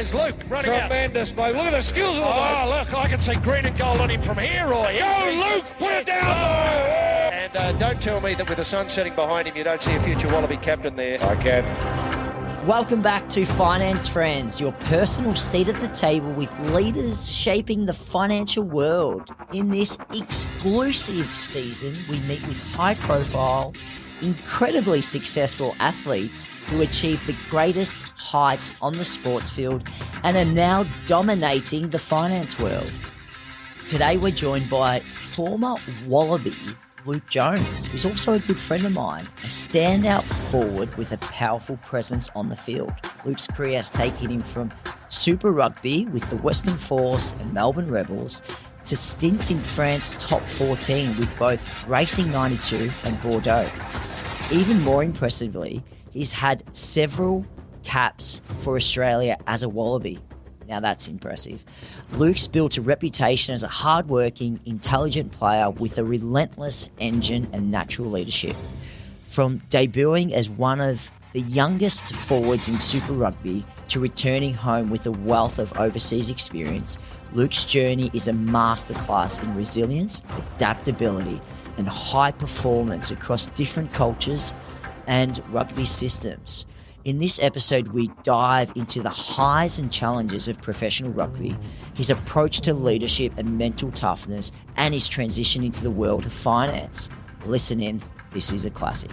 Here's Luke running out. Tremendous, mate. Look at the skills of the Oh, look, I can see green and gold on him from here, Roy. Go, Luke, put it down. And don't tell me that with the sun setting behind him, you don't see a future Wallaby captain there. I can. Welcome back to Finance Friends, your personal seat at the table with leaders shaping the financial world. In this exclusive season, we meet with high-profile, incredibly successful athletes who achieve the greatest heights on the sports field and are now dominating the finance world. Today we're joined by former Wallaby Luke Jones, who's also a good friend of mine, a standout forward with a powerful presence on the field. Luke's career has taken him from Super Rugby with the Western Force and Melbourne Rebels to stints in France top 14 with both Racing 92 and Bordeaux. Even more impressively, he's had several caps for Australia as a Wallaby. Now that's impressive. Luke's built a reputation as a hard-working, intelligent player with a relentless engine and natural leadership. From debuting as one of the youngest forwards in Super Rugby to returning home with a wealth of overseas experience, Luke's journey is a masterclass in resilience, adaptability, and high performance across different cultures and rugby systems. In this episode, we dive into the highs and challenges of professional rugby, his approach to leadership and mental toughness, and his transition into the world of finance. Listen in, this is a classic.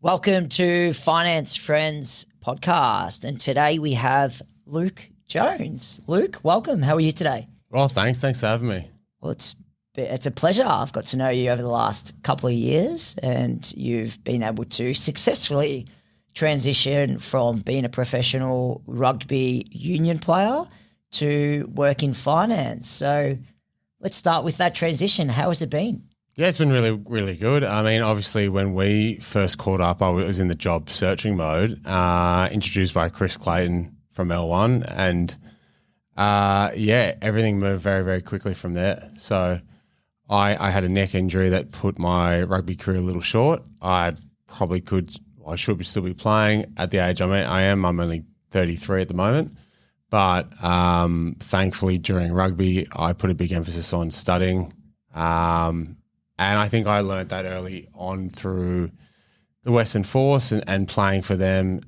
Welcome to Finance Friends podcast, and today we have Luke Jones. Luke, welcome. How are you today? Well, thanks for having me. Well, it's a pleasure. I've got to know you over the last couple of years, and you've been able to successfully transition from being a professional rugby union player to work in finance. So let's start with that transition. How has it been? Yeah, it's been really, really good. I mean, obviously, when we first caught up, I was in the job searching mode, introduced by Chris Clayton from L1, and everything moved very, very quickly from there. So I had a neck injury that put my rugby career a little short. I should still be playing at the age I am. I'm only 33 at the moment. But thankfully, during rugby, I put a big emphasis on studying. And I think I learned that early on through the Western Force and playing for them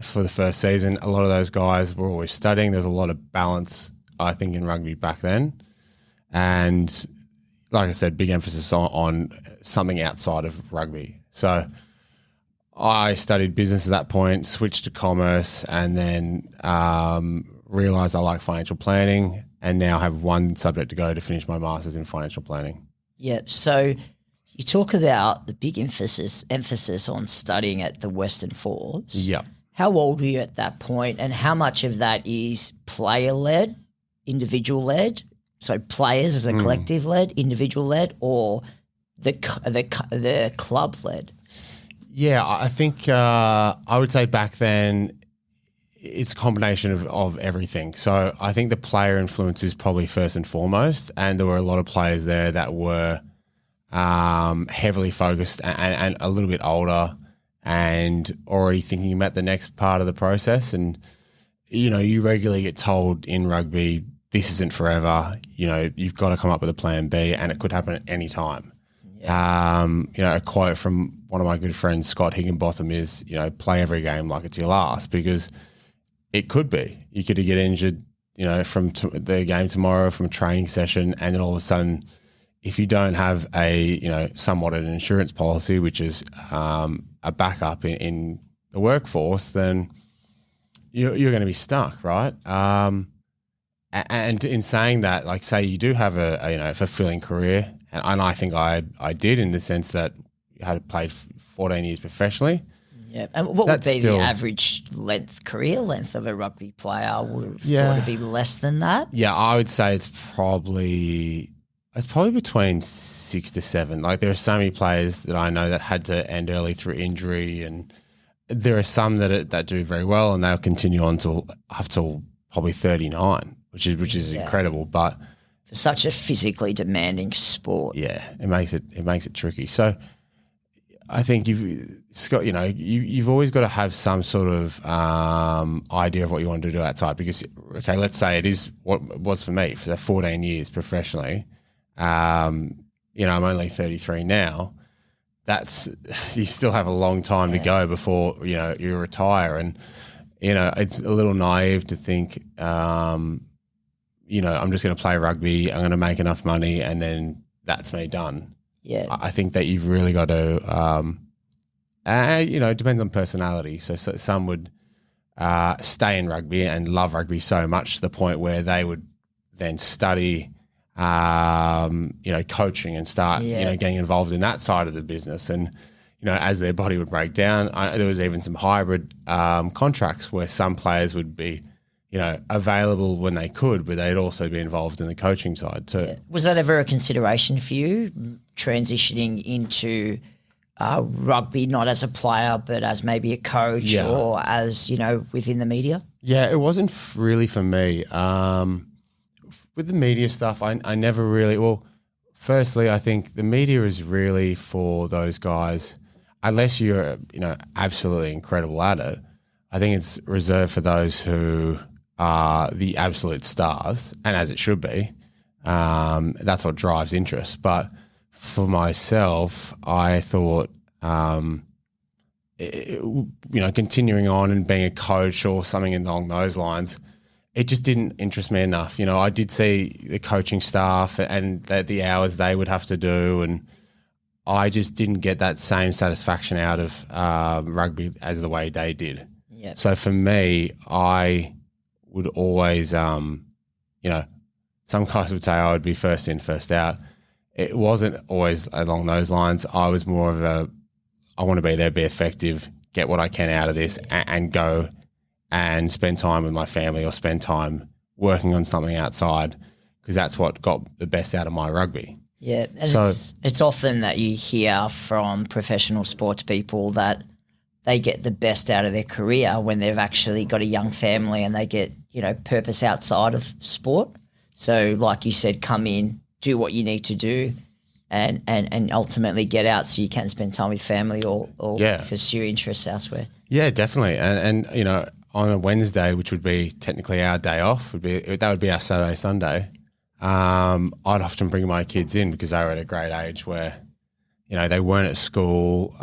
for the first season. A lot of those guys were always studying. There's a lot of balance, I think, in rugby back then. And like I said, big emphasis on something outside of rugby. So I studied business at that point, switched to commerce, and then realised I like financial planning, and now have one subject to go to finish my master's in financial planning. Yeah. So you talk about the big emphasis on studying at the Western Force. Yeah. How old were you at that point, and how much of that is player-led, individual-led? So players as a collective-led, individual-led, or the club-led? Yeah, I think I would say back then it's a combination of everything. So I think the player influence is probably first and foremost, and there were a lot of players there that were heavily focused and a little bit older and already thinking about the next part of the process. And, you know, you regularly get told in rugby, this isn't forever. You know, you've got to come up with a plan B, and it could happen at any time. Yeah. You know, a quote from one of my good friends, Scott Higginbotham, is, you know, play every game like it's your last, because it could be. You could get injured, you know, from the game tomorrow, from a training session, and then all of a sudden, if you don't have somewhat an insurance policy, which is a backup in the workforce, then you're going to be stuck, right? And in saying that, like, say you do have a fulfilling career, and I think I did, in the sense that I had played 14 years professionally. Yeah, and what would be the average career length of a rugby player? Would have thought it'd be less than that? Yeah, I would say it's probably between 6 to 7. Like, there are so many players that I know that had to end early through injury, and there are some that do very well, and they'll continue on up till probably 39, which is incredible. But for such a physically demanding sport, yeah, it makes it tricky. So I think you've always got to have some sort of idea of what you want to do outside because, okay, let's say it is what was for me for 14 years professionally. I'm only 33 now. You still have a long time to go before, you retire. And, it's a little naive to think, I'm just going to play rugby, I'm going to make enough money and then that's me done. Yeah. I think that you've really got to, it depends on personality. So some would stay in rugby and love rugby so much to the point where they would then study, coaching and start, getting involved in that side of the business. And, as their body would break down, there was even some hybrid contracts where some players would be, available when they could, but they'd also be involved in the coaching side too. Yeah. Was that ever a consideration for you, transitioning into rugby, not as a player, but as maybe a coach or as, within the media? Yeah, it wasn't really for me. With the media stuff, I never really, firstly, I think the media is really for those guys, unless you're, absolutely incredible at it. I think it's reserved for those who are the absolute stars, and as it should be. That's what drives interest. But for myself, I thought, continuing on and being a coach or something along those lines, it just didn't interest me enough. I did see the coaching staff and the hours they would have to do, and I just didn't get that same satisfaction out of rugby as the way they did. Yep. So for me, I would always, some guys would say I would be first in, first out. It wasn't always along those lines. I was more of I want to be there, be effective, get what I can out of this, and go and spend time with my family or spend time working on something outside, because that's what got the best out of my rugby. Yeah, and it's often that you hear from professional sports people that they get the best out of their career when they've actually got a young family and they get, purpose outside of sport. So like you said, come in, do what you need to do and ultimately get out so you can spend time with family or pursue interests elsewhere. Yeah, definitely. And on a Wednesday, which would be technically our day off, would be our Saturday, Sunday. I'd often bring my kids in because they were at a great age where, they weren't at school.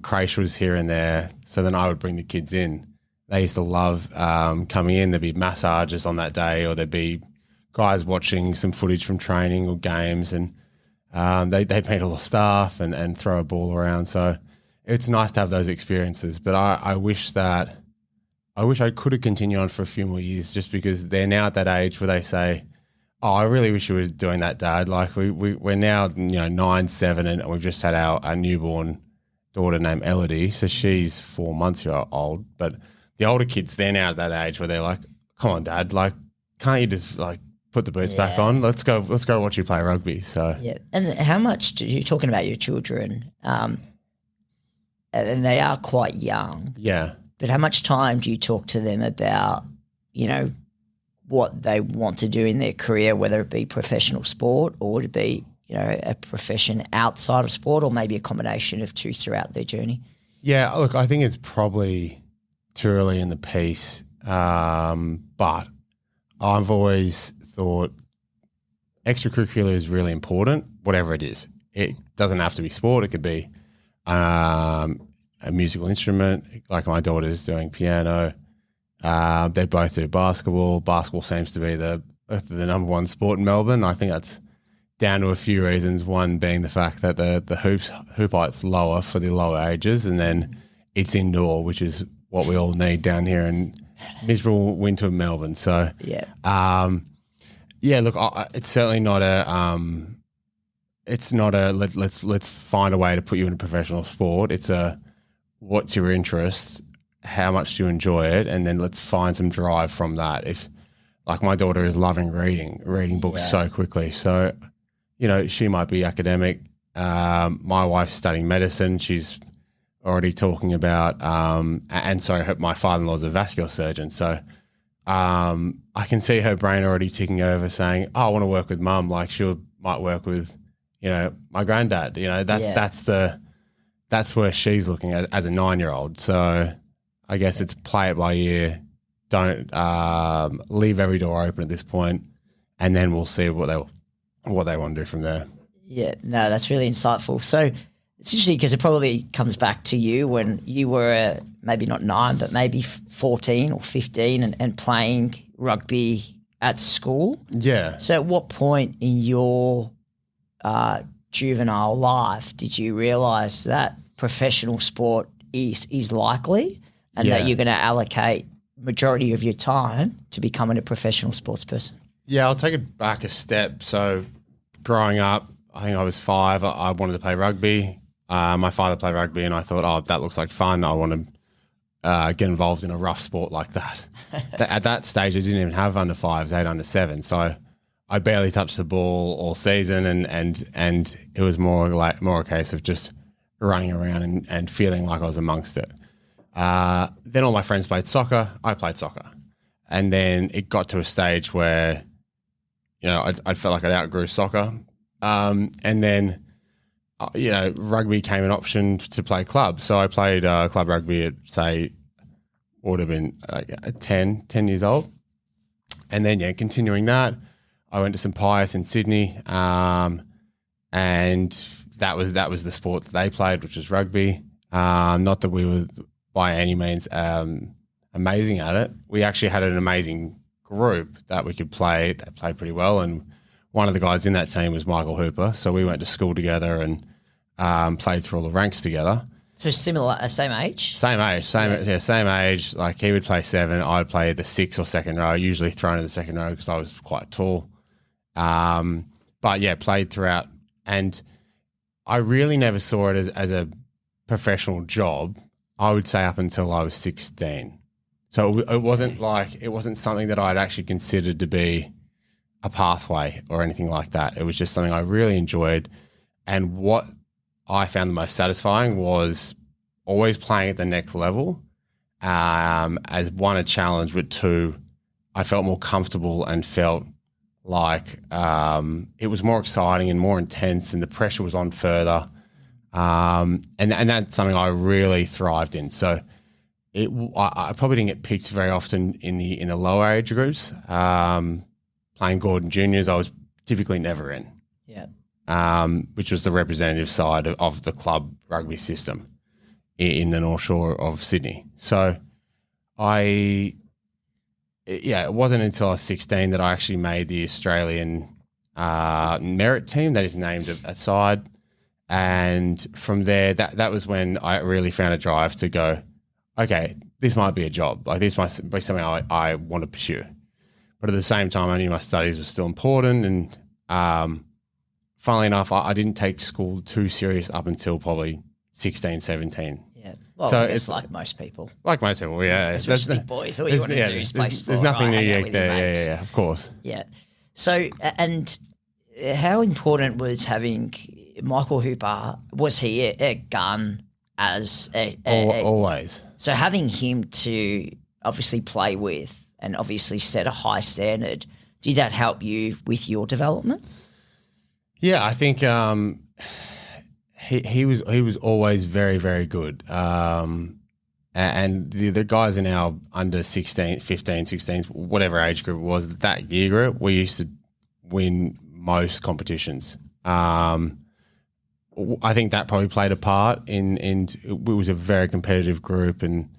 Creche was here and there. So then I would bring the kids in. They used to love coming in. There'd be massages on that day, or there'd be guys watching some footage from training or games, and they'd meet all the staff and throw a ball around. So it's nice to have those experiences. But I wish I could have continued on for a few more years, just because they're now at that age where they say, oh, I really wish you were doing that, Dad. Like we're now 9, 7, and we've just had our newborn daughter named Elodie. So she's 4 months old. But the older kids, they're now at that age where they're like, come on, Dad, like, can't you just like put the boots back on? Let's go watch you play rugby. So yeah. And how much you're talking about your children, and they are quite young. Yeah. But how much time do you talk to them about, what they want to do in their career, whether it be professional sport or to be, a profession outside of sport, or maybe a combination of two throughout their journey? Yeah, look, I think it's probably too early in the piece, but I've always thought extracurricular is really important, whatever it is. It doesn't have to be sport. It could be a musical instrument, like my daughter's doing piano. They both do basketball. Basketball seems to be the number one sport in Melbourne. I think that's down to a few reasons. One being the fact that the hoop height's lower for the lower ages, and then it's indoor, which is what we all need down here in miserable winter Melbourne. So look, it's certainly not let's find a way to put you in a professional sport. It's what's your interest, how much do you enjoy it, and then let's find some drive from that. If, like, my daughter is loving reading books so quickly. So, she might be academic. My wife's studying medicine. She's already talking about, and so my father-in-law's a vascular surgeon. So I can see her brain already ticking over saying, oh, I want to work with Mum. Like, might work with, my granddad. That's that's where she's looking at as a 9-year-old. So I guess it's play it by ear. Don't leave every door open at this point, and then we'll see what they want to do from there. Yeah, no, that's really insightful. So it's interesting because it probably comes back to you when you were maybe not 9, but maybe 14 or 15 and playing rugby at school. Yeah. So at what point in your juvenile life did you realise that professional sport is likely and that you're going to allocate majority of your time to becoming a professional sports person? Yeah, I'll take it back a step. So growing up, I think I was 5. I wanted to play rugby. My father played rugby, and I thought, oh, that looks like fun. I want to get involved in a rough sport like that. At that stage, I didn't even have under 5s, 8 under 7. So I barely touched the ball all season, and it was more a case of just running around and feeling like I was amongst it. Then all my friends played soccer. I played soccer, and then it got to a stage where, I felt like I'd outgrew soccer. And then, rugby came an option to play club. So I played club rugby at, say, would have been 10 years old. And then, continuing that, I went to St Pius in Sydney, and that was the sport that they played, which was rugby. Not that we were by any means amazing at it. We actually had an amazing group that we could play that played pretty well, and one of the guys in that team was Michael Hooper. So we went to school together and played through all the ranks together. So similar, same age? Same age. Like he would play 7, I'd play the 6 or second row, usually thrown in the second row because I was quite tall. But yeah, played throughout, and I really never saw it as a professional job, I would say, up until I was 16. So it wasn't something that I'd actually considered to be a pathway or anything like that. It was just something I really enjoyed. And what I found the most satisfying was always playing at the next level. As one, a challenge, but 2, I felt more comfortable and felt like it was more exciting and more intense, and the pressure was on further. And that's something I really thrived in. So I probably didn't get picked very often in the lower age groups. Playing Gordon Juniors, I was typically never in. Yeah. Which was the representative side of the club rugby system in the North Shore of Sydney. So it wasn't until I was 16 that I actually made the Australian merit team that is named aside. And from there, that was when I really found a drive to go, okay, this might be a job. Like this might be something I want to pursue. But at the same time, I knew my studies were still important. And funnily enough, I didn't take school too serious up until probably 16, 17. Yeah. Well, so it's like most people. Like most people, yeah. Especially big boys. All you want to do is play sport. There's nothing right? unique there. Yeah, of course. Yeah. So, and how important was having Michael Hooper? Was he a gun as always? So having him to obviously play with and obviously set a high standard, did that help you with your development? Yeah, I think he was always very, very good. And the guys in our under 16, 15, 16, whatever age group it was, that year group, we used to win most competitions. I think that probably played a part in it was a very competitive group, and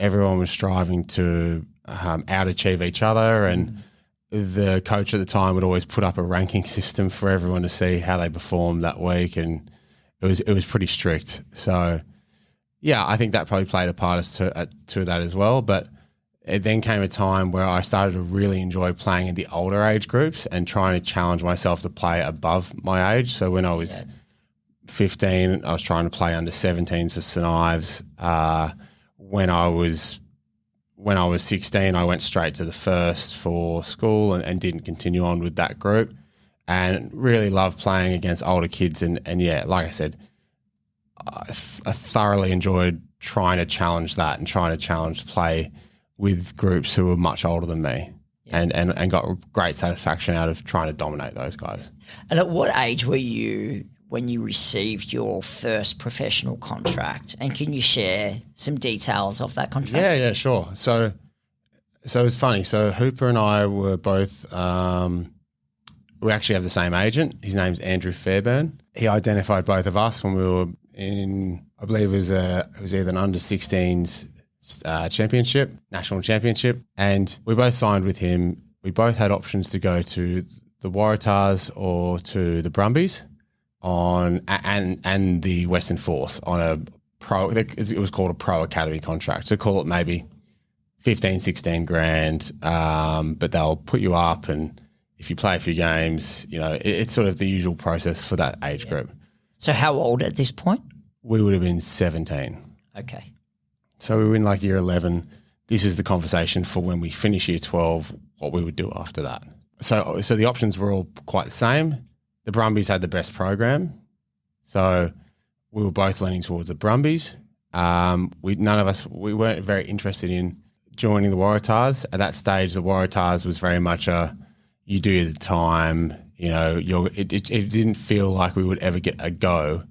everyone was striving to out-achieve each other, and the coach at the time would always put up a ranking system for everyone to see how they performed that week, and it was pretty strict. So, yeah, I think that probably played a part to that as well. But it then came a time where I started to really enjoy playing in the older age groups and trying to challenge myself to play above my age. So when I was 15, I was trying to play under 17s for St Ives. When I was 16, I went straight to the first for school and didn't continue on with that group, and really loved playing against older kids. And yeah, like I said, I thoroughly enjoyed trying to challenge that and trying to challenge play with groups who were much older than me, and got great satisfaction out of trying to dominate those guys. And at what age were you when you received your first professional contract? And can you share some details of that contract? Yeah, sure. So it's funny. So Hooper and I were both, we actually have the same agent. His name's Andrew Fairbairn. He identified both of us when we were in, I believe it was either an under-16s championship, national championship, and we both signed with him. We both had options to go to the Waratahs or to the Brumbies and the Western Force on a pro. It was called a pro academy contract. So call it maybe 15, 16 grand, but they'll put you up, and if you play a few games, it's sort of the usual process for that age group. So how old at this point? We would have been 17. Okay. So we were in like year 11. This is the conversation for when we finish year 12, what we would do after that. So the options were all quite the same. The Brumbies had the best program. So we were both leaning towards the Brumbies. None of us weren't very interested in joining the Waratahs. At that stage, the Waratahs was very much you do the time, it didn't feel like we would ever get a go.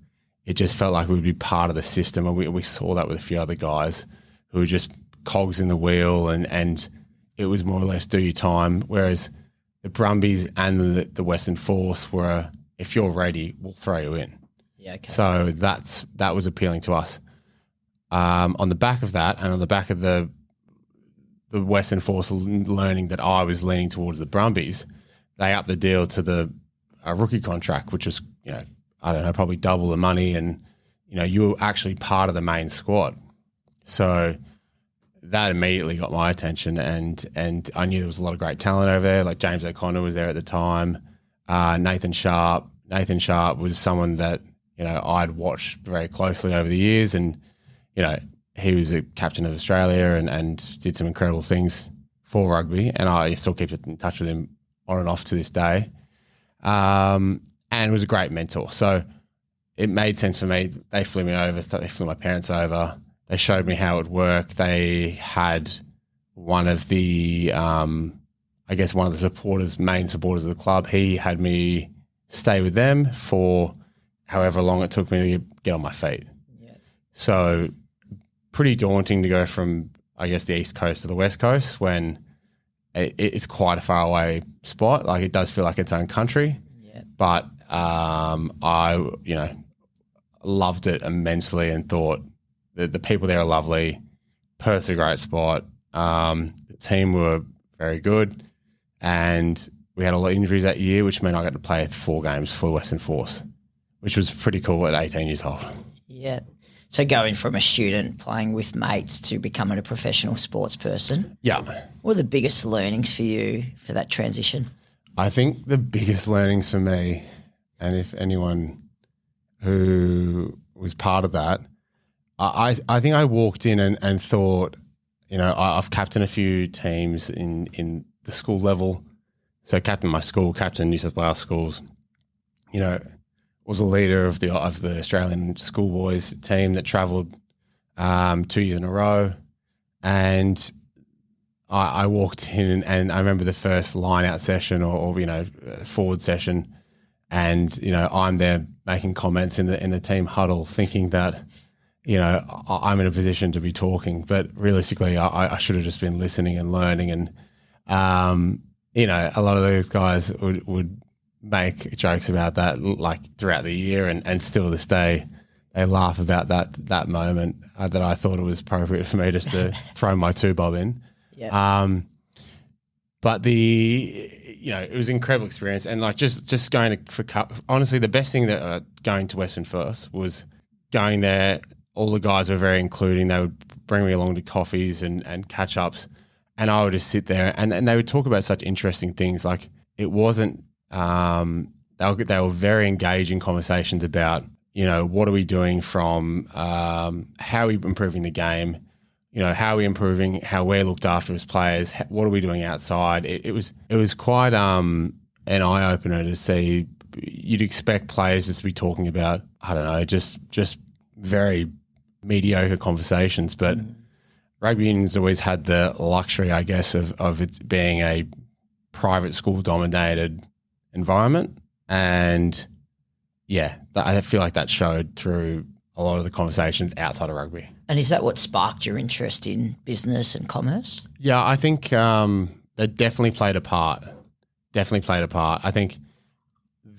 It just felt like we would be part of the system, and we saw that with a few other guys who were just cogs in the wheel, and it was more or less do your time, whereas the Brumbies and the Western Force were, if you're ready, we'll throw you in. Yeah, okay. So that was appealing to us. On the back of that, and on the back of the Western Force learning that I was leaning towards the Brumbies, they upped the deal to a rookie contract, which was, I don't know, probably double the money, and, you were actually part of the main squad. So that immediately got my attention, and I knew there was a lot of great talent over there. Like James O'Connor was there at the time. Nathan Sharp was someone that, I'd watched very closely over the years, and, he was a captain of Australia and did some incredible things for rugby, and I still keep in touch with him on and off to this day. And was a great mentor. So it made sense for me. They flew me over. They flew my parents over. They showed me how it would work. They had one of the, one of the main supporters of the club. He had me stay with them for however long it took me to get on my feet. Yeah. So pretty daunting to go from, the East Coast to the West Coast when it's quite a far away spot. Like, it does feel like its own country. Yeah. But I loved it immensely and thought that the people there are lovely. Perth's a great spot. The team were very good, and we had a lot of injuries that year, which meant I got to play 4 games for the Western Force, which was pretty cool at 18 years old. Yeah. So going from a student playing with mates to becoming a professional sports person. Yeah. What are the biggest learnings for you for that transition? I think the biggest learnings for me, and if anyone who was part of that, I think I walked in and thought, I've captained a few teams in the school level. So captained my school, captained New South Wales schools, was a leader of the Australian schoolboys team that travelled 2 years in a row. And I walked in and I remember the first line-out session or forward session, and, I'm there making comments in the team huddle thinking that, I'm in a position to be talking, but realistically I should have just been listening and learning. And, a lot of those guys would make jokes about that like throughout the year, and still to this day they laugh about that moment that I thought it was appropriate for me just to throw my 2-bob in. Yeah. But it was an incredible experience, and like just going for cup. Honestly, the best thing that going to Western First was going there. All the guys were very including. They would bring me along to coffees and catch ups, and I would just sit there and they would talk about such interesting things. Like, it wasn't. They were very engaging conversations about, what are we doing from how are we improving the game, how are we improving how we're looked after as players, what are we doing outside. It was quite an eye opener to see. You'd expect players just to be talking about, I don't know, just very mediocre conversations, but rugby union's always had the luxury, I guess, of it being a private school dominated environment, and yeah, I feel like that showed through a lot of the conversations outside of rugby. And is that what sparked your interest in business and commerce? Yeah, I think they definitely played a part. I think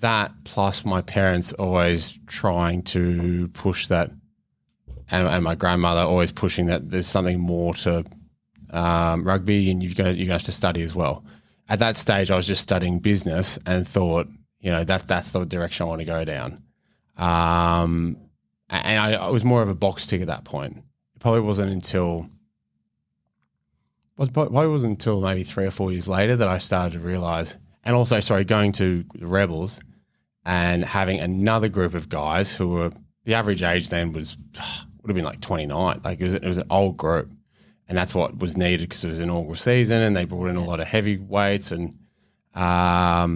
that plus my parents always trying to push that, and my grandmother always pushing that there's something more to rugby, and you're going to have to study as well. At that stage, I was just studying business and thought, that's the direction I want to go down. And I was more of a box tick at that point. It probably wasn't until maybe 3 or 4 years later that I started to realise, and also, going to the Rebels and having another group of guys who were, the average age then would have been like 29. Like it was an old group, and that's what was needed because it was an inaugural season, and they brought in a lot of heavyweights and a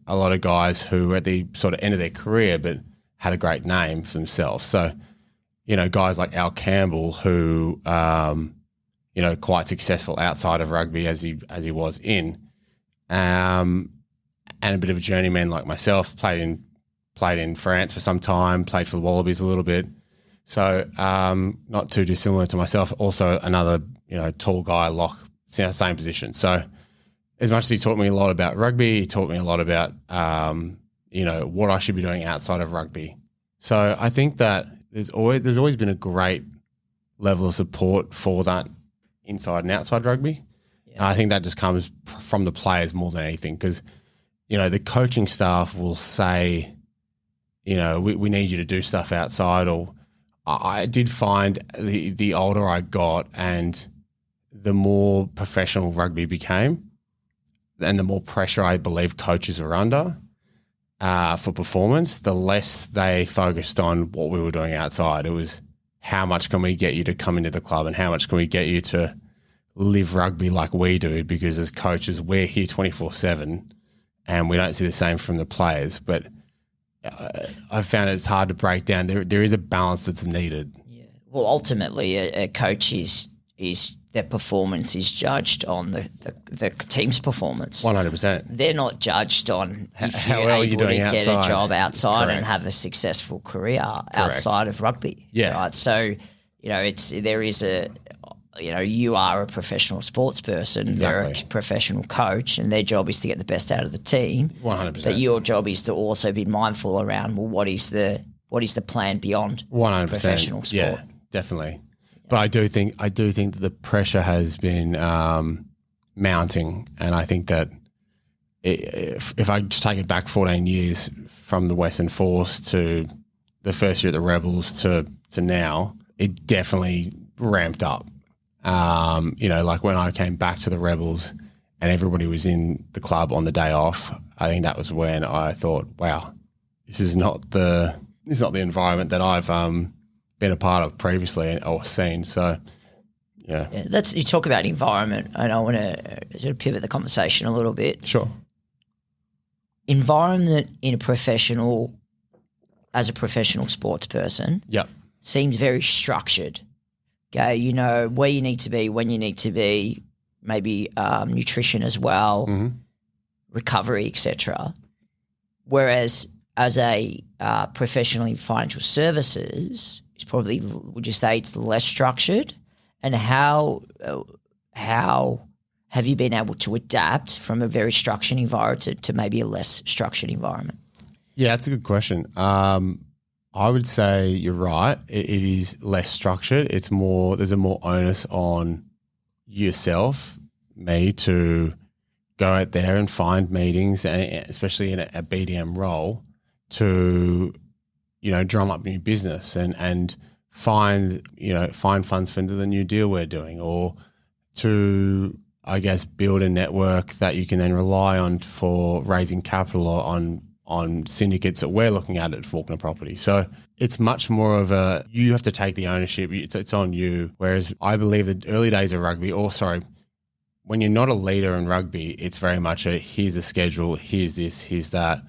lot of guys who were at the sort of end of their career but had a great name for themselves. So, guys like Al Campbell who, quite successful outside of rugby as he was in, and a bit of a journeyman like myself, played in France for some time, played for the Wallabies a little bit. So not too dissimilar to myself. Also another, tall guy, lock, same position. So as much as he taught me a lot about rugby, he taught me a lot about, what I should be doing outside of rugby. So I think that there's always been a great level of support for that inside and outside rugby. Yeah. And I think that just comes from the players more than anything because, the coaching staff will say, we need you to do stuff outside. Or I did find the older I got and the more professional rugby became and the more pressure I believe coaches were under for performance, the less they focused on what we were doing outside. It was how much can we get you to come into the club and how much can we get you to live rugby like we do, because as coaches, we're here 24/7 and we don't see the same from the players. But I've found it's hard to break down. There is a balance that's needed. Yeah. Well, ultimately, a coach is their performance is judged on the team's performance. 100%. They're not judged on if how you're well able you're doing to get outside. a job outside Correct. and have a successful career outside of rugby. Yeah. Right. So, you are a professional sports person. Exactly. They're a professional coach, and their job is to get the best out of the team. 100%. But your job is to also be mindful around, well, what is the plan beyond 100%. professional sport? Yeah, definitely. But I do think that the pressure has been mounting, and I think that if I just take it back 14 years from the Western Force to the first year at the Rebels to now, it definitely ramped up. Like when I came back to the Rebels and everybody was in the club on the day off, I think that was when I thought, wow, this is not the environment that I've been a part of previously or seen. So, yeah. You talk about environment, and I want to sort of pivot the conversation a little bit. Sure. Environment as a professional sports person, Yep. seems very structured. Okay, you know where you need to be, when you need to be, maybe nutrition as well, recovery, etc. Whereas as a professional in financial services, it's probably, would you say it's less structured? And how have you been able to adapt from a very structured environment to maybe a less structured environment? Yeah, that's a good question. I would say you're right. It is less structured. There's a more onus on yourself, me, to go out there and find meetings, and especially in a BDM role, to, drum up new business and find funds for the new deal we're doing, or to, I guess, build a network that you can then rely on for raising capital on syndicates that we're looking at Fawkner Property. So it's much more of you have to take the ownership. It's on you. Whereas I believe the early days of rugby, when you're not a leader in rugby, it's very much here's a schedule, here's this, here's that.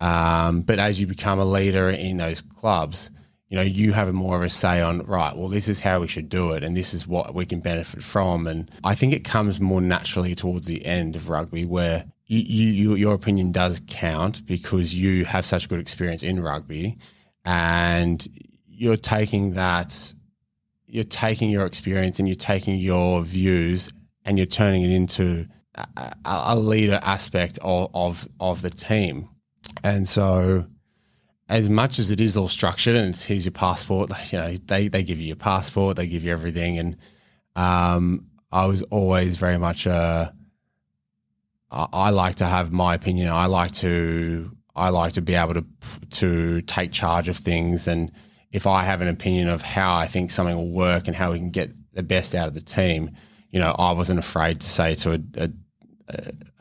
But as you become a leader in those clubs, you have more of a say on, right, well, this is how we should do it and this is what we can benefit from. And I think it comes more naturally towards the end of rugby where, your opinion does count because you have such good experience in rugby, and you're taking your experience and you're taking your views and you're turning it into a leader aspect of the team. And so as much as it is all structured and here's your passport, they give you your passport, they give you everything. And I was always very much I like to have my opinion. I like to be able to take charge of things. And if I have an opinion of how I think something will work and how we can get the best out of the team, I wasn't afraid to say to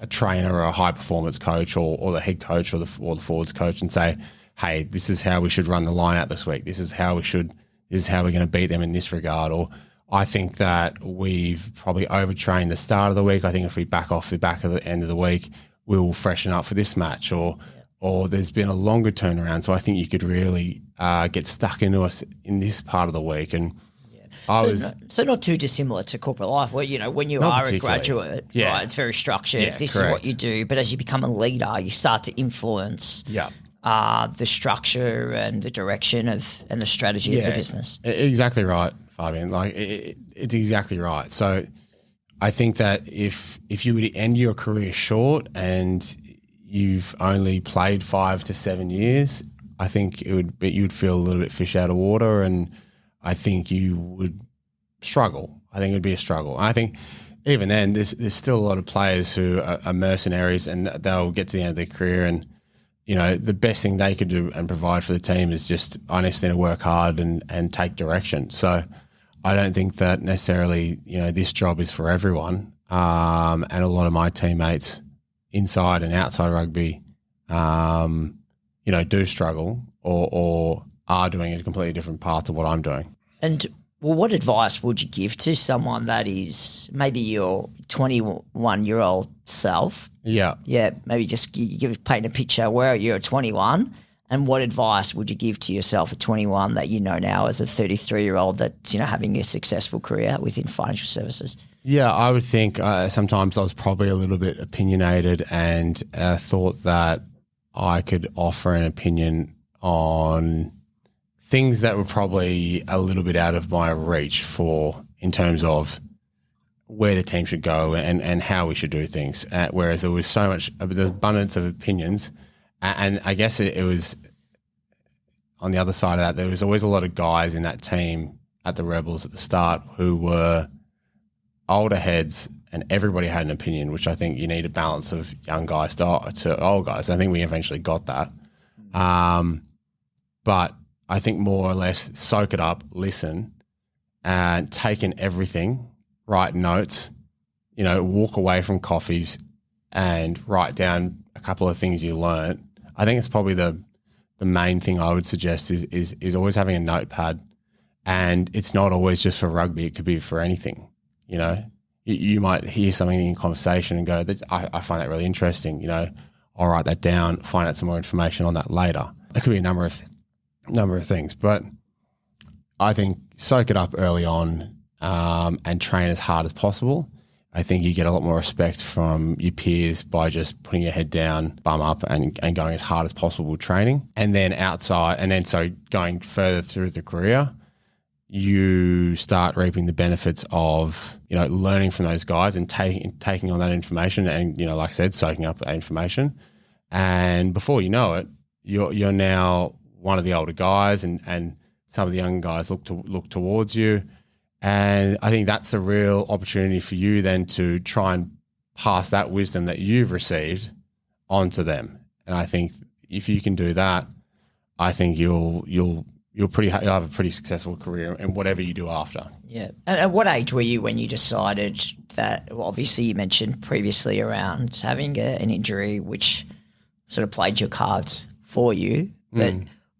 a trainer or a high performance coach or the head coach or the forwards coach and say, hey, this is how we should run the line out this week. This is how we're going to beat them in this regard. Or I think that we've probably overtrained the start of the week. I think if we back off the back of the end of the week, we will freshen up for this match. Or there's been a longer turnaround. So I think you could really get stuck into us in this part of the week. And so not too dissimilar to corporate life where, when you are a graduate, right, it's very structured. Yeah, this correct. is what you do. But as you become a leader, you start to influence the structure and the direction and the strategy of the business. Exactly right, Fabian. It's exactly right. So I think that if you were to end your career short and you've only played 5 to 7 years, I think you'd feel a little bit fish out of water, and I think you would struggle. I think it would be a struggle. And I think even then, there's still a lot of players who are mercenaries, and they'll get to the end of their career, and the best thing they could do and provide for the team is just honestly to work hard and take direction. So I don't think that necessarily this job is for everyone. And a lot of my teammates inside and outside rugby, do struggle or are doing a completely different path to what I'm doing. And what advice would you give to someone that is maybe your 21-year-old self? Yeah. Yeah, maybe just paint a picture where you're at 21, and what advice would you give to yourself at 21 that now as a 33-year-old that's having a successful career within financial services? Yeah, I would think sometimes I was probably a little bit opinionated and thought that I could offer an opinion on things that were probably a little bit out of my reach in terms of where the team should go and how we should do things. Whereas there was so much, the abundance of opinions, and I guess it was on the other side of that, there was always a lot of guys in that team at the Rebels at the start who were older heads, and everybody had an opinion, which I think you need a balance of young guys to old guys. I think we eventually got that. But I think more or less soak it up, listen, and take in everything, write notes, walk away from coffees and write down a couple of things you learnt. I think it's probably the main thing I would suggest is always having a notepad, and it's not always just for rugby. It could be for anything, You might hear something in conversation and go, I find that really interesting, I'll write that down, find out some more information on that later. It could be a number of things, but I think soak it up early on and train as hard as possible. I think you get a lot more respect from your peers by just putting your head down, bum up, and going as hard as possible with training. And then going further through the career, you start reaping the benefits of, learning from those guys and taking on that information and, like I said, soaking up that information. And before you know it, you're now one of the older guys, and some of the young guys look towards you. And I think that's the real opportunity for you then to try and pass that wisdom that you've received onto them. And I think if you can do that, I think you'll have a pretty successful career in whatever you do after. Yeah. And at what age were you when you decided that, well, obviously you mentioned previously around having an injury which sort of played your cards for you, but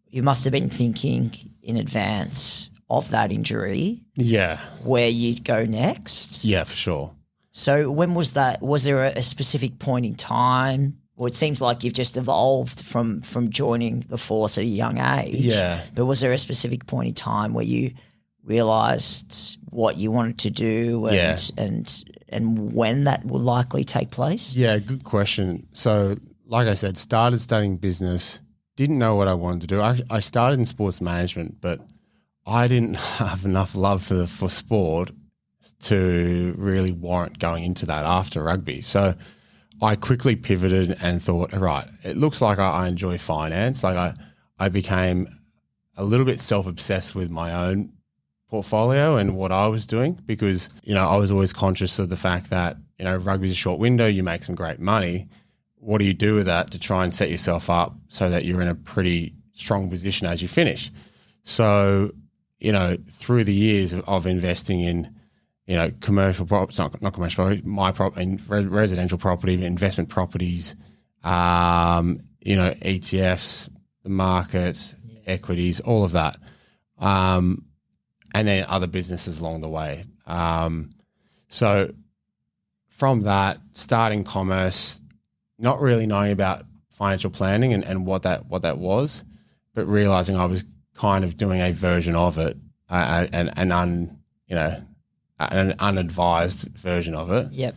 you must have been thinking in advance of that injury. Yeah. Where you'd go next. Yeah, for sure. So when was that? Was there a specific point in time? Well, it seems like you've just evolved from joining the force at a young age. Yeah. But was there a specific point in time where you realised what you wanted to do and and when that will likely take place? Yeah, good question. So, like I said, started studying business, didn't know what I wanted to do. I started in sports management, but I didn't have enough love for sport to really warrant going into that after rugby. So I quickly pivoted and thought, all right, it looks like I enjoy finance. Like I became a little bit self-obsessed with my own portfolio and what I was doing because, I was always conscious of the fact that, rugby's a short window, you make some great money. What do you do with that to try and set yourself up so that you're in a pretty strong position as you finish? So, through the years of investing in, commercial properties, not commercial property, in residential property, investment properties, ETFs, the market, equities, all of that. And then other businesses along the way. So from that, starting commerce, not really knowing about financial planning and what that was, but realizing I was kind of doing a version of it, an unadvised version of it. Yep.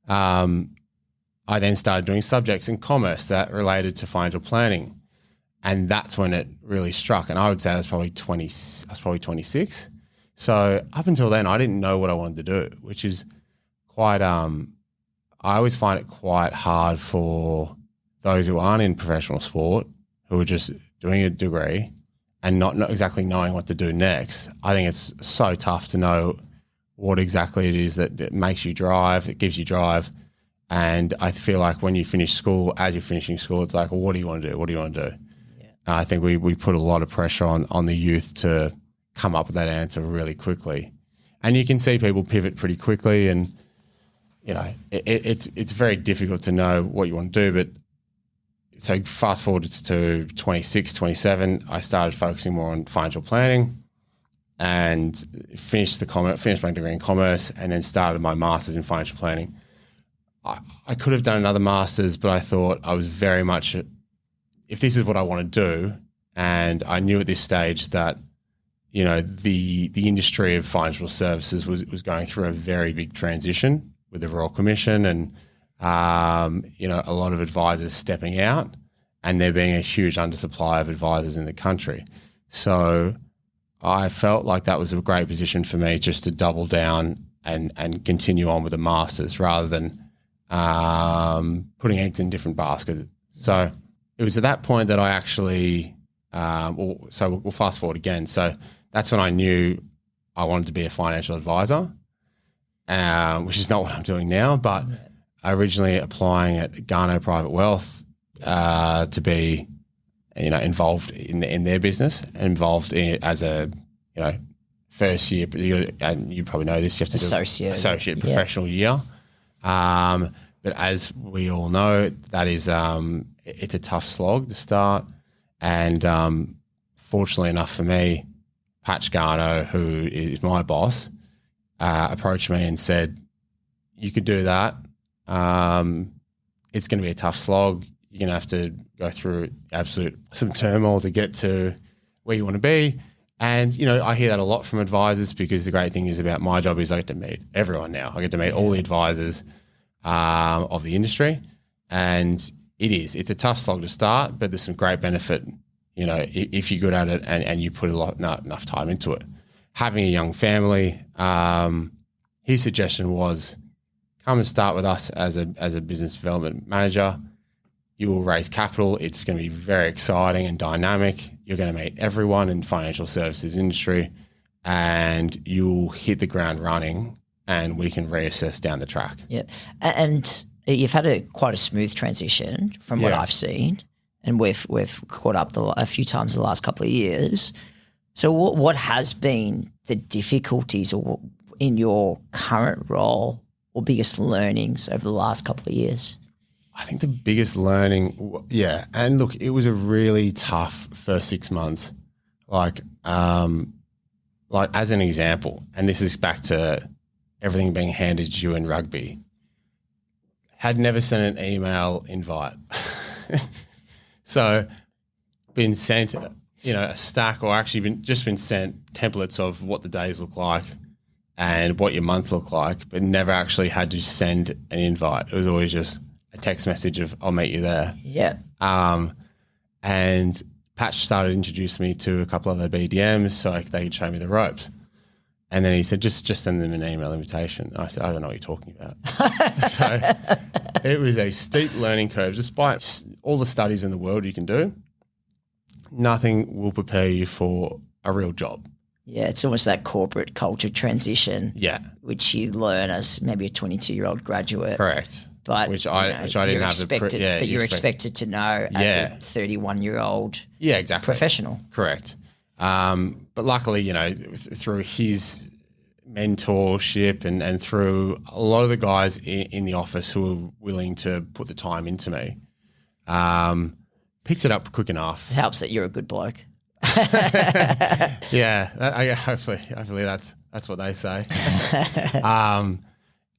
I then started doing subjects in commerce that related to financial planning, and that's when it really struck. And I would say I was probably 26. So up until then, I didn't know what I wanted to do, which is quite. I always find it quite hard for those who aren't in professional sport, who are just doing a degree and not exactly knowing what to do next. I think it's so tough to know what exactly it is that makes you drive, it gives you drive. And I feel like when you finish school, as you're finishing school, it's like, well, what do you want to do? What do you want to do? Yeah. I think we put a lot of pressure on the youth to come up with that answer really quickly. And you can see people pivot pretty quickly and, it's very difficult to know what you want to do. But so fast forward to 26, 27, I started focusing more on financial planning and finished my degree in commerce and then started my master's in financial planning. I could have done another master's, but I thought I was very much, if this is what I want to do, and I knew at this stage that, the industry of financial services was going through a very big transition with the Royal Commission and, a lot of advisors stepping out and there being a huge undersupply of advisors in the country. So I felt like that was a great position for me just to double down and continue on with the masters rather than putting eggs in different baskets. So it was at that point that I actually, we'll fast forward again. So that's when I knew I wanted to be a financial advisor, which is not what I'm doing now, but originally applying at Garner Private Wealth to be, involved in their business, involved in as a, first year, and you probably know this, you have to do associate professional year. But as we all know, that is it's a tough slog to start. And fortunately enough for me, Patch Garno, who is my boss, approached me and said, you could do that. It's going to be a tough slog. You're going to have to go through some turmoil to get to where you want to be. And, I hear that a lot from advisors because the great thing is about my job is I get to meet everyone now. I get to meet all the advisors of the industry. And it's a tough slog to start, but there's some great benefit, if you're good at it and you put enough time into it. Having a young family, his suggestion was come and start with us as a business development manager. You will raise capital. It's going to be very exciting and dynamic. You're going to meet everyone in financial services industry and you'll hit the ground running and we can reassess down the track. Yeah. And you've had quite a smooth transition from what I've seen, and we've caught up a few times in the last couple of years. So what has been the difficulties in your current role or biggest learnings over the last couple of years? I think the biggest learning, and look, it was a really tough first 6 months. Like as an example, and this is back to everything being handed to you in rugby, had never sent an email invite. So been sent, a stack or actually been sent templates of what the days look like and what your month looked like, but never actually had to send an invite. It was always just a text message of "I'll meet you there." Yeah. And Patch started introducing me to a couple of other BDMs so they could show me the ropes. And then he said, just send them an email invitation. I said, I don't know what you're talking about. So it was a steep learning curve. Despite all the studies in the world you can do, nothing will prepare you for a real job. Yeah, it's almost that corporate culture transition. Yeah. Which you learn as maybe a 22-year-old graduate. Correct. But which I didn't have but you're expected to know as a 31-year-old professional. Correct. But luckily, through his mentorship and through a lot of the guys in the office who were willing to put the time into me, picked it up quick enough. It helps that you're a good bloke. Yeah, hopefully that's what they say.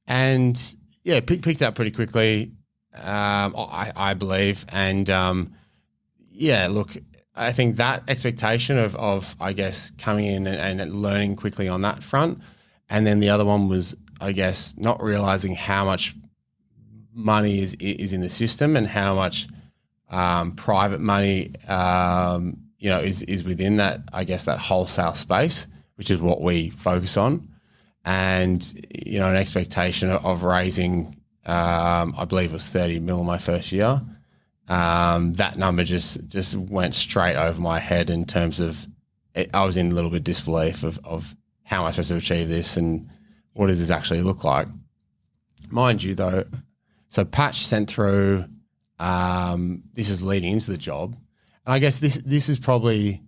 And yeah, picked it up pretty quickly, I believe. And look, I think that expectation of I guess coming in and learning quickly on that front, and then the other one was I guess not realizing how much money is in the system and how much private money is within that, I guess, that wholesale space, which is what we focus on. And, an expectation of raising, I believe it was 30 mil in my first year. That number just went straight over my head in terms of I was in a little bit of disbelief of how am I supposed to achieve this and what does this actually look like? Mind you, though, so Patch sent through, this is leading into the job. And I guess this is probably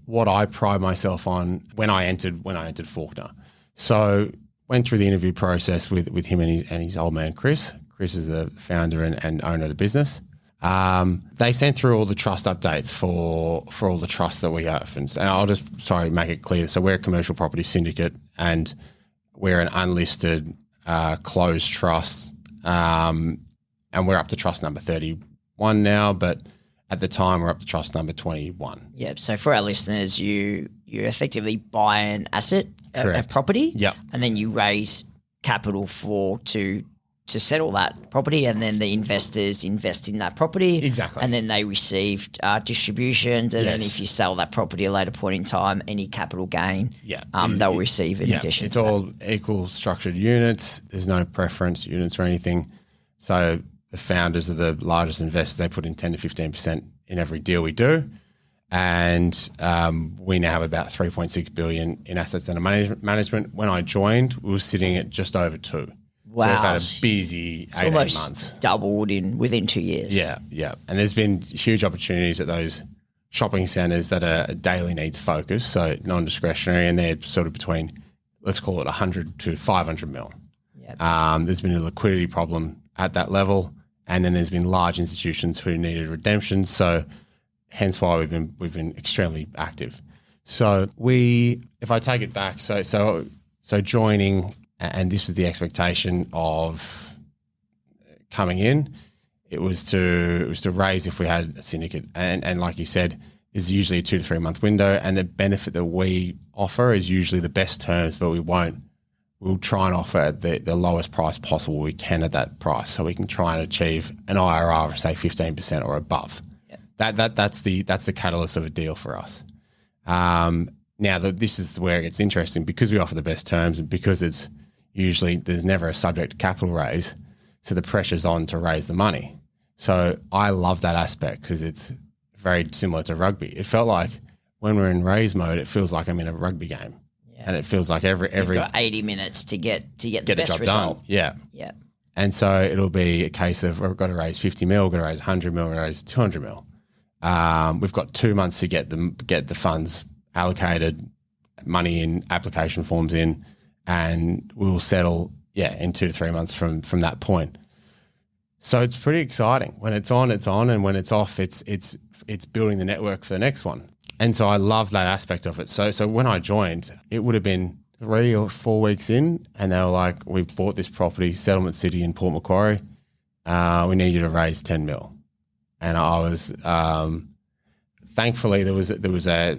what I pride myself on when I entered Fawkner. So went through the interview process with him and his old man, Chris. Chris is the founder and owner of the business. They sent through all the trust updates for all the trusts that we have. And I'll just, make it clear. So we're a commercial property syndicate and we're an unlisted closed trust. And we're up to trust number 31 now, but at the time we're up to trust number 21. Yeah. So for our listeners, you effectively buy an asset, a property, and then you raise capital to settle that property, and then the investors invest in that property. Exactly. And then they receive distributions, and then if you sell that property at a later point in time, any capital gain, they'll receive in addition. It's all equal structured units. There's no preference units or anything. So the founders of the largest investors, they put in 10 to 15% in every deal we do. And we now have about 3.6 billion in assets under management. When I joined, we were sitting at just over 2. Wow. So we've had a busy 18 months. Doubled within 2 years. Yeah. And there's been huge opportunities at those shopping centres that are daily needs focused, so non-discretionary, and they're sort of between, let's call it 100 to 500 mil. Yep. There's been a liquidity problem at that level, and then there's been large institutions who needed redemption, so hence why we've been extremely active. So if I take it back, so joining, and this was the expectation of coming in, it was to raise if we had a syndicate, and like you said, is usually a 2 to 3 month window, and the benefit that we offer is usually the best terms, but we'll try and offer at the lowest price possible we can at that price, so we can try and achieve an IRR of say 15% or above. That's the catalyst of a deal for us. Now this is where it gets interesting, because we offer the best terms and because it's usually there's never a subject capital raise, so the pressure's on to raise the money. So I love that aspect because it's very similar to rugby. It felt like when we're in raise mode, it feels like I'm in a rugby game, and it feels like every you've got 80 minutes to get the best job result. done. Yeah. And so it'll be a case of we've got to raise 50 mil, we've got to raise 100 mil, we've got to raise 200 mil. We've got 2 months to get the funds allocated, money in, application forms in, and we will settle in 2 to 3 months from that point. So it's pretty exciting. When it's on, and when it's off, it's building the network for the next one. And so I love that aspect of it. So when I joined, it would have been 3 or 4 weeks in, and they were like, "We've bought this property, Settlement City in Port Macquarie. We need you to raise 10 mil." And I was thankfully there was a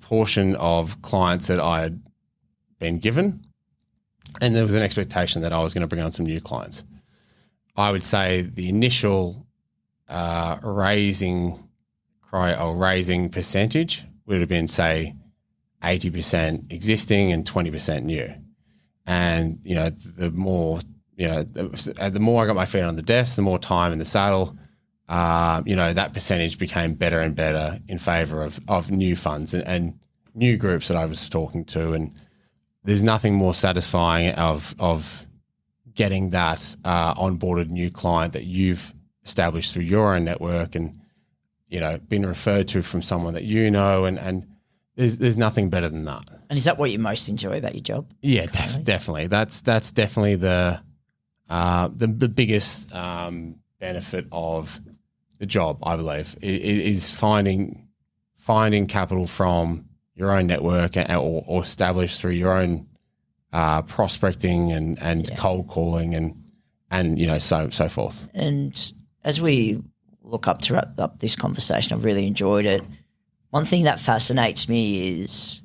portion of clients that I had been given, and there was an expectation that I was going to bring on some new clients. I would say the initial raising percentage would have been, say, 80% existing and 20% new. And, the more I got my feet on the desk, the more time in the saddle, that percentage became better and better in favour of new funds and new groups that I was talking to. And there's nothing more satisfying of getting that onboarded new client that you've established through your own network and, been referred to from someone that and there's nothing better than that. And is that what you most enjoy about your job? Yeah, definitely. That's definitely the biggest benefit of the job, I believe, is finding capital from your own network or established through your own prospecting and cold calling and so forth. And as we look up to wrap up this conversation, I've really enjoyed it. One thing that fascinates me is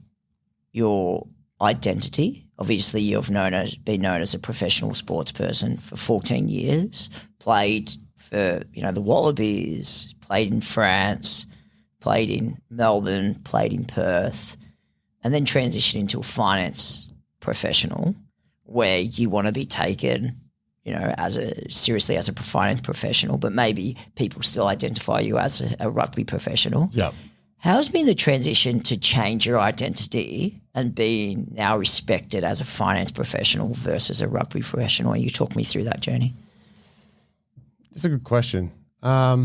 your identity. Obviously, you've been known as a professional sports person for 14 years, played for, the Wallabies, played in France, played in Melbourne, played in Perth, and then transitioned into a finance professional where you want to be taken, seriously as a finance professional, but maybe people still identify you as a rugby professional. Yeah. How's been the transition to change your identity and being now respected as a finance professional versus a rugby professional? You talk me through that journey. That's a good question. I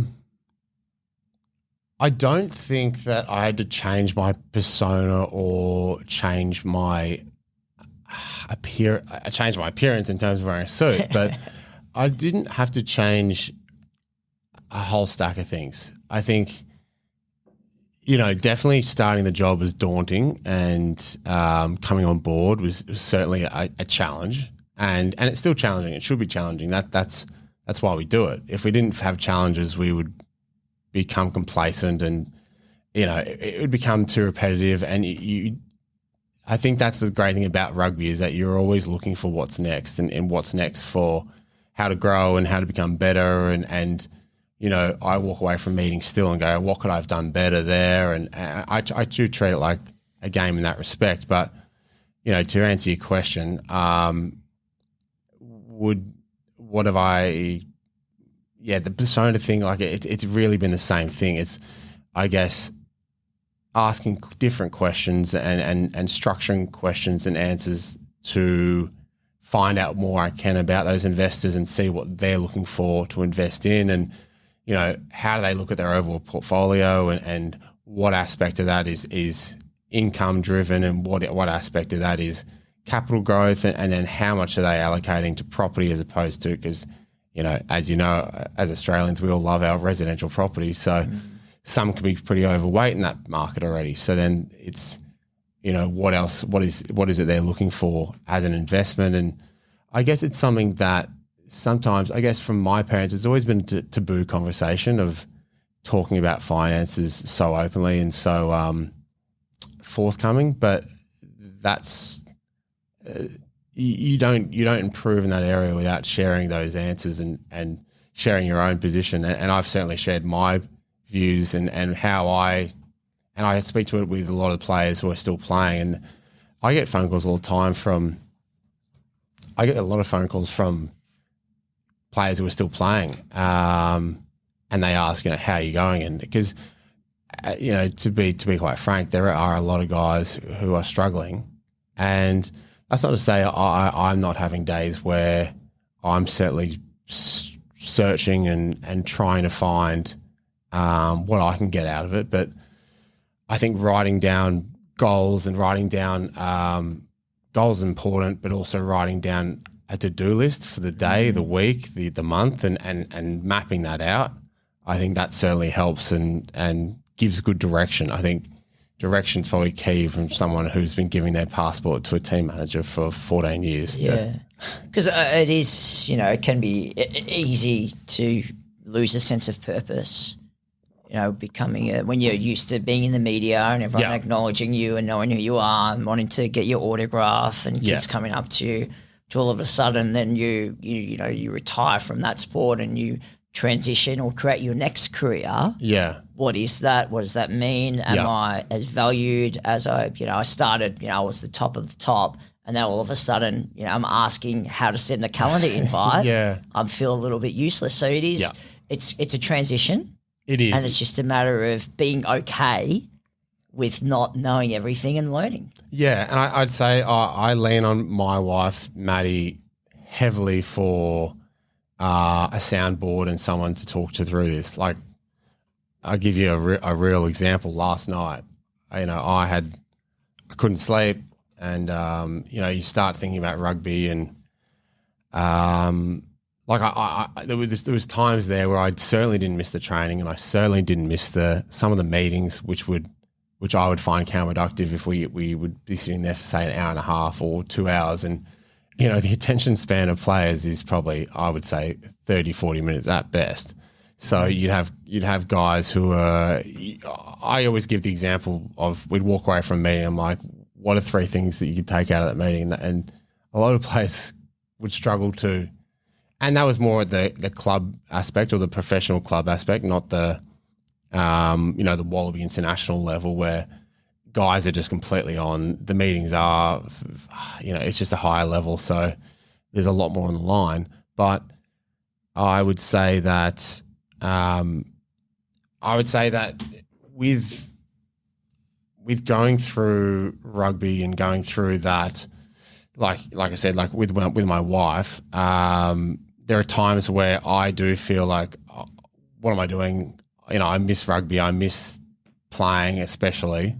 don't think that I had to change my persona or change my appearance in terms of wearing a suit, but I didn't have to change a whole stack of things. I think, definitely starting the job was daunting, and coming on board was certainly a challenge, and it's still challenging. It should be challenging. That's why we do it. If we didn't have challenges, we would become complacent, and it would become too repetitive. And I think that's the great thing about rugby, is that you're always looking for what's next and what's next for how to grow and how to become better. And I walk away from meetings still and go, what could I have done better there? And I do treat it like a game in that respect. But, to answer your question, the persona thing, like it's really been the same thing. It's, I guess, asking different questions and structuring questions and answers to find out more I can about those investors and see what they're looking for to invest in, and how do they look at their overall portfolio, and what aspect of that is income driven, and what aspect of that is capital growth, and then how much are they allocating to property as opposed to, because as Australians, we all love our residential property, so some can be pretty overweight in that market already. So then it's, what else? What is it they're looking for as an investment? And I guess it's something that sometimes, I guess from my parents, it's always been a taboo conversation of talking about finances so openly and so forthcoming. But that's you don't improve in that area without sharing those answers and sharing your own position. And I've certainly shared my views and how I speak to it with a lot of players who are still playing, and I get phone calls all the time I get a lot of phone calls from players who are still playing, and they ask, how are you going? And because, to be quite frank, there are a lot of guys who are struggling, and that's not to say I'm not having days where I'm certainly searching and trying to find what I can get out of it. But I think writing down goals and writing down goals is important, but also writing down a to-do list for the day, the week, the month, and mapping that out. I think that certainly helps and gives good direction. I think direction's probably key from someone who's been giving their passport to a team manager for 14 years. Yeah, because it is, it can be easy to lose a sense of purpose. Becoming when you're used to being in the media and everyone acknowledging you and knowing who you are and wanting to get your autograph and kids coming up to you. to all of a sudden then you retire from that sport and you transition or create your next career. Yeah. What is that? What does that mean? Am I as valued as I started, I was the top of the top, and now all of a sudden, I'm asking how to send a calendar invite. Yeah. I feel a little bit useless. So it is, it's a transition. It is. And it's just a matter of being okay with not knowing everything and learning. Yeah, and I'd say I lean on my wife, Maddie, heavily for a soundboard and someone to talk to through this. Like, I'll give you a real example. Last night, I couldn't sleep, and you start thinking about rugby, and there was times there where I certainly didn't miss the training, and I certainly didn't miss some of the meetings, which I would find counterproductive if we would be sitting there for, say, an hour and a half or 2 hours. And, the attention span of players is probably, I would say, 30, 40 minutes at best. So you'd have guys who are – I always give the example of we'd walk away from a meeting. I'm like, what are 3 things that you could take out of that meeting? And a lot of players would struggle to – and that was more at the club aspect or the professional club aspect, not the the Wallaby international level where guys are just completely on. The meetings are, it's just a higher level, so there's a lot more on the line. But I would say that with going through rugby and going through that, like I said, like with my wife, there are times where I do feel like, what am I doing? I miss rugby. I miss playing, especially.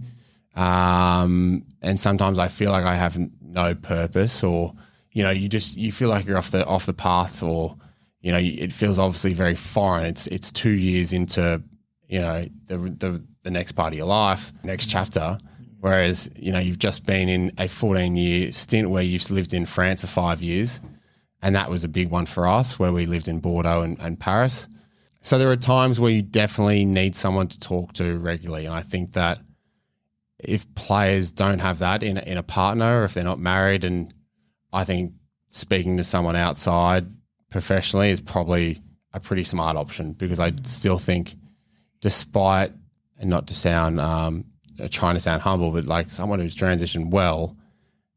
And sometimes I feel like I have no purpose, or you feel like you're off the path, or it feels obviously very foreign. It's 2 years into the next part of your life, next chapter. Whereas you've just been in a 14-year stint where you've lived in France for 5 years, and that was a big one for us, where we lived in Bordeaux and Paris. So there are times where you definitely need someone to talk to regularly, and I think that if players don't have that in a partner, or if they're not married, and I think speaking to someone outside professionally is probably a pretty smart option, because I still think, despite, and not to sound trying to sound humble, but like someone who's transitioned well,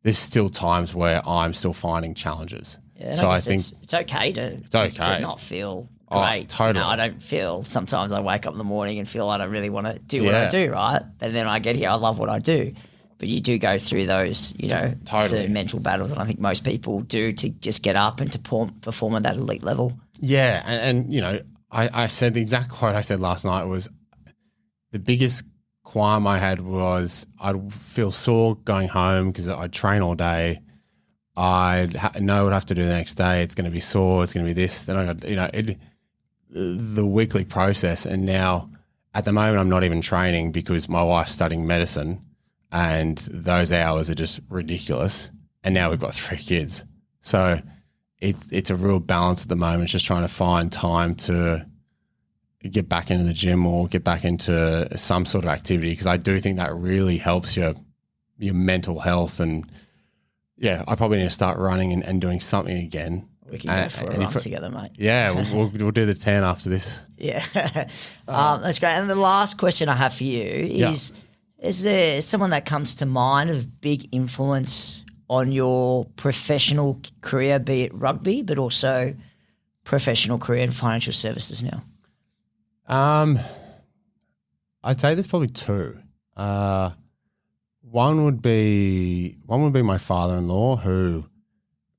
there's still times where I'm still finding challenges. Yeah, so I think it's okay to not feel great. Totally. I don't feel, sometimes I wake up in the morning and feel I don't really want to do what I do, right? And then I get here, I love what I do. But you do go through those, to mental battles, and I think most people do, to just get up and to perform at that elite level. Yeah, and I said the exact quote I said last night was, the biggest qualm I had was I'd feel sore going home because I'd train all day. I'd know what I have to do the next day. It's going to be sore. It's going to be this. Then I got, the weekly process. And now at the moment, I'm not even training because my wife's studying medicine, and those hours are just ridiculous. And now we've got 3 kids. So it's a real balance at the moment. It's just trying to find time to get back into the gym or get back into some sort of activity, because I do think that really helps your mental health. And yeah, I probably need to start running and doing something again. We can go for a run together, mate. Yeah, we'll do the 10 after this. Yeah. That's great. And the last question I have for you is there someone that comes to mind of big influence on your professional career, be it rugby, but also professional career in financial services now? I'd say there's probably 2. One would be my father-in-law, who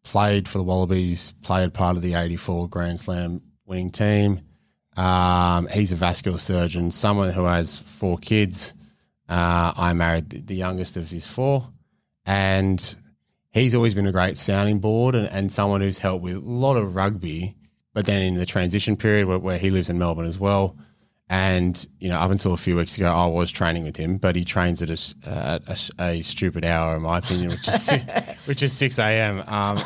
played for the Wallabies, played part of the '84 Grand Slam winning team. He's a vascular surgeon, someone who has 4 kids. I married the youngest of his 4, and he's always been a great sounding board and someone who's helped with a lot of rugby, but then in the transition period where he lives in Melbourne as well. And, up until a few weeks ago, I was training with him, but he trains at a stupid hour, in my opinion, which is 6 a.m.,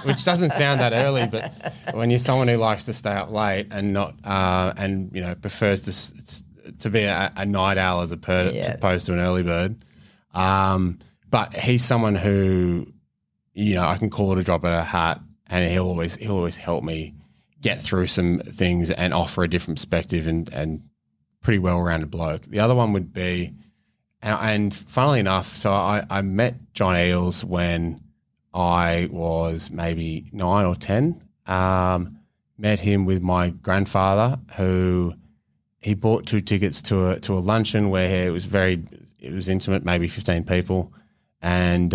which doesn't sound that early, but when you're someone who likes to stay up late and not, prefers to be a night owl as opposed to an early bird. But he's someone who, I can call it a drop of a hat, and he'll always help me get through some things and offer a different perspective and pretty well-rounded bloke. The other one would be, and funnily enough, so I met John Eales when I was maybe 9 or 10. Met him with my grandfather, who he bought 2 tickets to a luncheon where it was intimate, maybe 15 people, and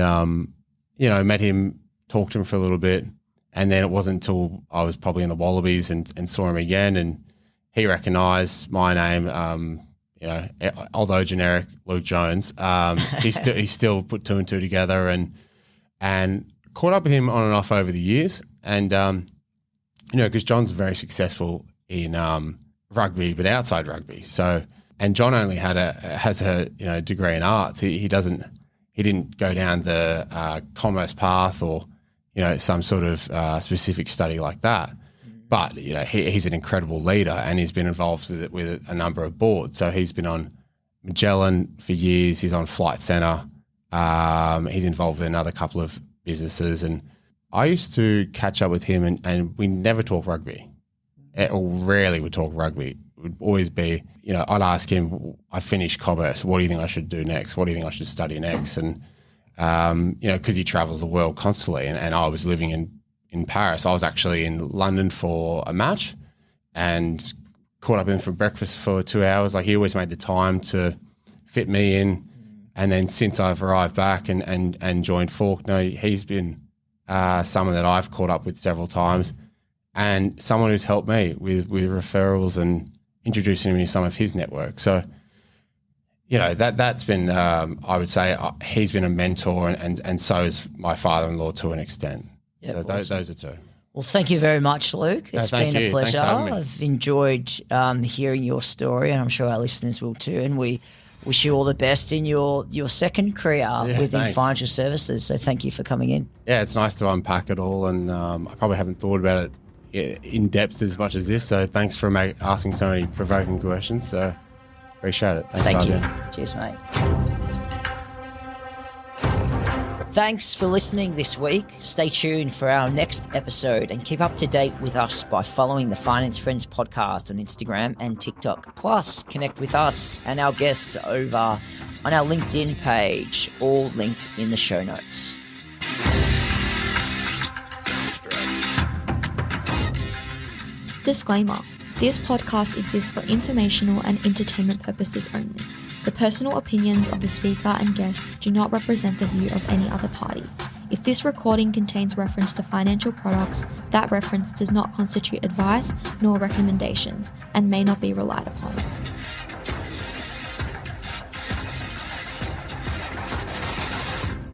met him, talked to him for a little bit, and then it wasn't until I was probably in the Wallabies and saw him again, and he recognised my name. Although generic, Luke Jones, he still put 2 and 2 together, and caught up with him on and off over the years, and because John's very successful in rugby, but outside rugby. So, and John only has a degree in arts. He didn't go down the commerce path or some sort of specific study like that. But he's an incredible leader, and he's been involved with a number of boards. So he's been on Magellan for years. He's on Flight Centre. He's involved with another couple of businesses, and I used to catch up with him, and we never talk rugby, or rarely would talk rugby. It would always be, I'd ask him, I finished commerce, what do you think I should do next? What do you think I should study next? And, because he travels the world constantly, and I was living in Paris. I was actually in London for a match and caught up with him for breakfast for 2 hours. Like, he always made the time to fit me in. And then since I've arrived back and joined Fawkner, he's been someone that I've caught up with several times, and someone who's helped me with referrals and introducing me to some of his network. So, that's been, I would say, he's been a mentor, and so is my father-in-law to an extent. Yep, so awesome. those are 2. Well, thank you very much, Luke. It's been a pleasure. I've enjoyed hearing your story, and I'm sure our listeners will too. And we wish you all the best in your second career within financial services. So thank you for coming in. Yeah, it's nice to unpack it all, and I probably haven't thought about it in depth as much as this. So thanks for asking so many provoking questions. So appreciate it. Thank you. Cheers, mate. Thanks for listening this week. Stay tuned for our next episode, and keep up to date with us by following the Finance Friends podcast on Instagram and TikTok. Plus, connect with us and our guests over on our LinkedIn page, all linked in the show notes. Disclaimer: this podcast exists for informational and entertainment purposes only. The personal opinions of the speaker and guests do not represent the view of any other party. If this recording contains reference to financial products, that reference does not constitute advice nor recommendations and may not be relied upon.